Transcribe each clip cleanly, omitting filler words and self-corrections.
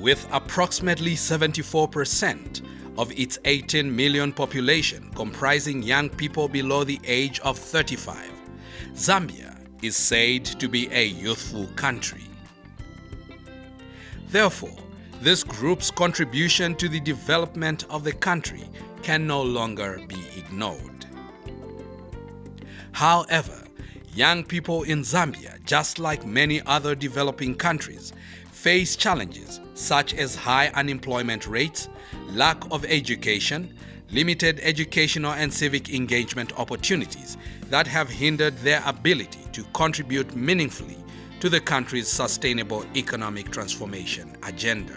With approximately 74% of its 18 million population comprising young people below the age of 35, Zambia is said to be a youthful country. Therefore, this group's contribution to the development of the country can no longer be ignored. However, young people in Zambia, just like many other developing countries, face challenges such as high unemployment rates, lack of education, limited educational and civic engagement opportunities that have hindered their ability to contribute meaningfully to the country's sustainable economic transformation agenda.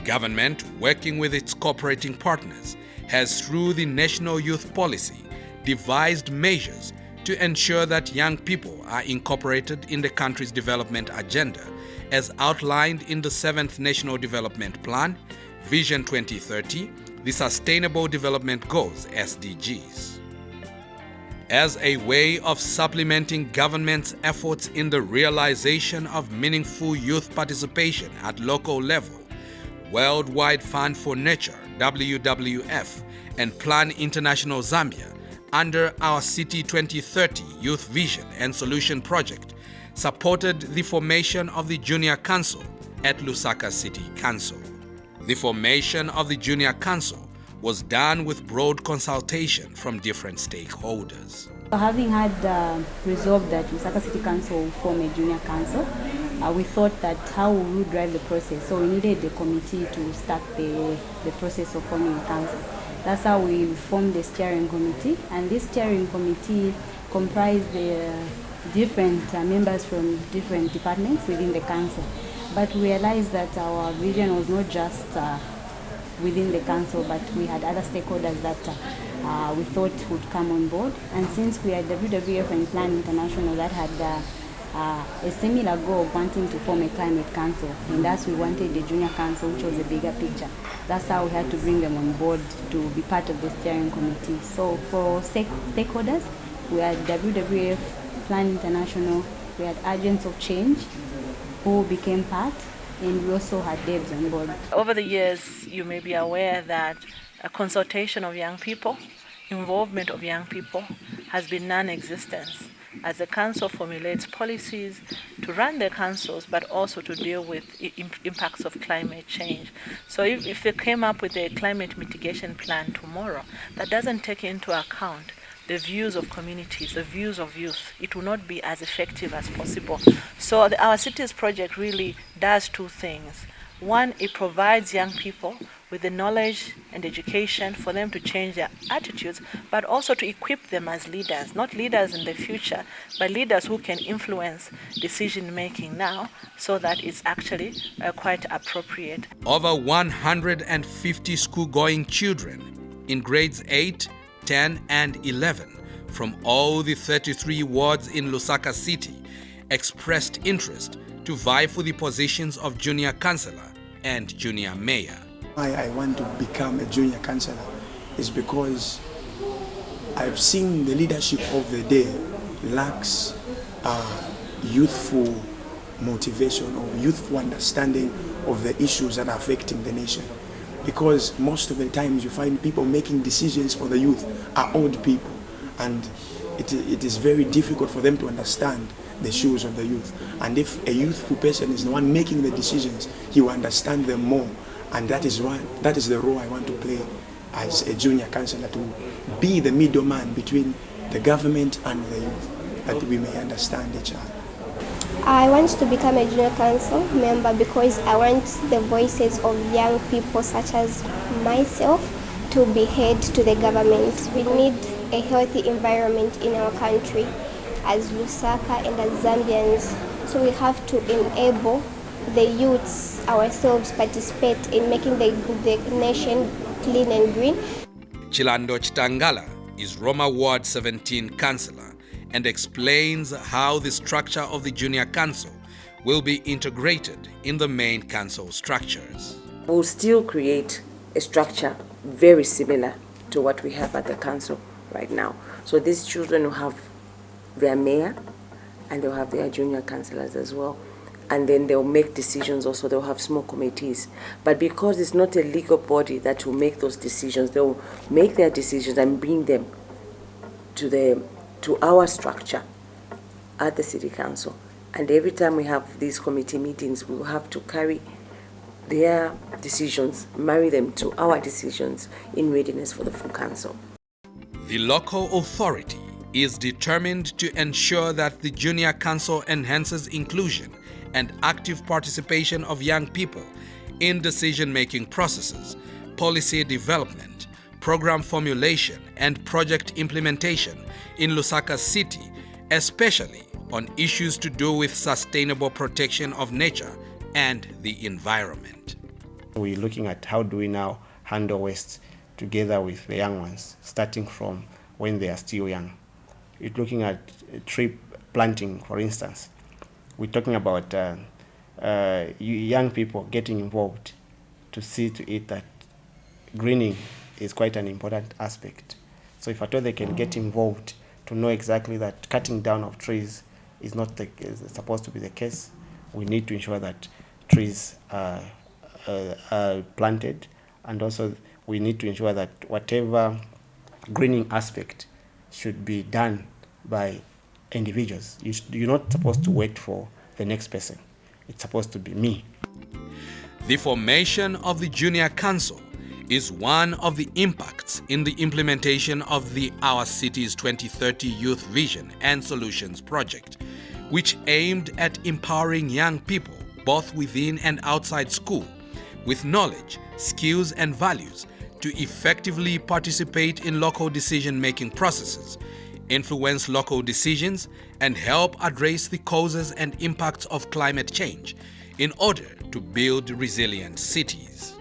Government, working with its cooperating partners, has through the National Youth Policy devised measures to ensure that young people are incorporated in the country's development agenda as outlined in the 7th National Development Plan, Vision 2030, the Sustainable Development Goals (SDGs). As a way of supplementing government's efforts in the realization of meaningful youth participation at local level, Worldwide Fund for Nature (WWF) and Plan International Zambia, under our City 2030 Youth Vision and Solution Project, supported the formation of the Junior Council at Lusaka City Council. The formation of the Junior Council was done with broad consultation from different stakeholders. Having had resolved that Lusaka City Council will form a Junior Council, we thought that how we would drive the process. So we needed a committee to start the process of forming a council. That's how we formed the steering committee, and this steering committee comprised the different members from different departments within the council. But we realized that our vision was not just within the council, but we had other stakeholders that we thought would come on board. And since we had WWF and Plan International that had a similar goal of wanting to form a climate council, and thus we wanted a junior council, which was a bigger picture. That's how we had to bring them on board to be part of the steering committee. So for stakeholders, we had WWF, Plan International, we had agents of change who became part, and we also had devs on board. Over the years, you may be aware that a consultation of young people, involvement of young people has been non-existent, as the council formulates policies to run their councils, but also to deal with impacts of climate change. So if they came up with a climate mitigation plan tomorrow that doesn't take into account the views of communities, the views of youth, it will not be as effective as possible. So our cities project really does two things. One, it provides young people with the knowledge and education for them to change their attitudes, but also to equip them as leaders, not leaders in the future, but leaders who can influence decision making now, so that it's actually quite appropriate. Over 150 school-going children in grades 8, 10 and 11 from all the 33 wards in Lusaka City expressed interest to vie for the positions of junior councillor and junior mayor. Why I want to become a junior councillor is because I've seen the leadership of the day lacks youthful motivation or youthful understanding of the issues that are affecting the nation. Because most of the times you find people making decisions for the youth are old people, and it is very difficult for them to understand the issues of the youth. And if a youthful person is the one making the decisions, he will understand them more. And that is the role I want to play as a junior councillor, to be the middleman between the government and the youth, that we may understand each other. I want to become a junior council member because I want the voices of young people such as myself to be heard to the government. We need a healthy environment in our country as Lusaka and as Zambians. So we have to enable the youths ourselves participate in making the nation clean and green. Chilando Chitangala is Roma Ward 17 councillor and explains how the structure of the junior council will be integrated in the main council structures. We'll still create a structure very similar to what we have at the council right now. So these children will have their mayor and they'll have their junior councillors as well. and then they'll make decisions. Also, they'll have small committees. But because it's not a legal body that will make those decisions, they'll make their decisions and bring them to our structure at the City Council. And every time we have these committee meetings, we'll have to carry their decisions, marry them to our decisions in readiness for the full council. The local authority is determined to ensure that the Junior Council enhances inclusion and active participation of young people in decision-making processes, policy development, program formulation, and project implementation in Lusaka City, especially on issues to do with sustainable protection of nature and the environment. We're looking at how do we now handle waste together with the young ones, starting from when they are still young. We're looking at tree planting, for instance. We're talking about young people getting involved to see to it that greening is quite an important aspect. So if at all they can get involved to know exactly that cutting down of trees is not supposed to be the case, we need to ensure that trees are planted, and also we need to ensure that whatever greening aspect should be done by individuals. You're not supposed to wait for the next person. It's supposed to be me. The formation of the Junior Council is one of the impacts in the implementation of the Our Cities 2030 Youth Vision and Solutions project, which aimed at empowering young people both within and outside school with knowledge, skills, and values to effectively participate in local decision-making processes, influence local decisions, and help address the causes and impacts of climate change in order to build resilient cities.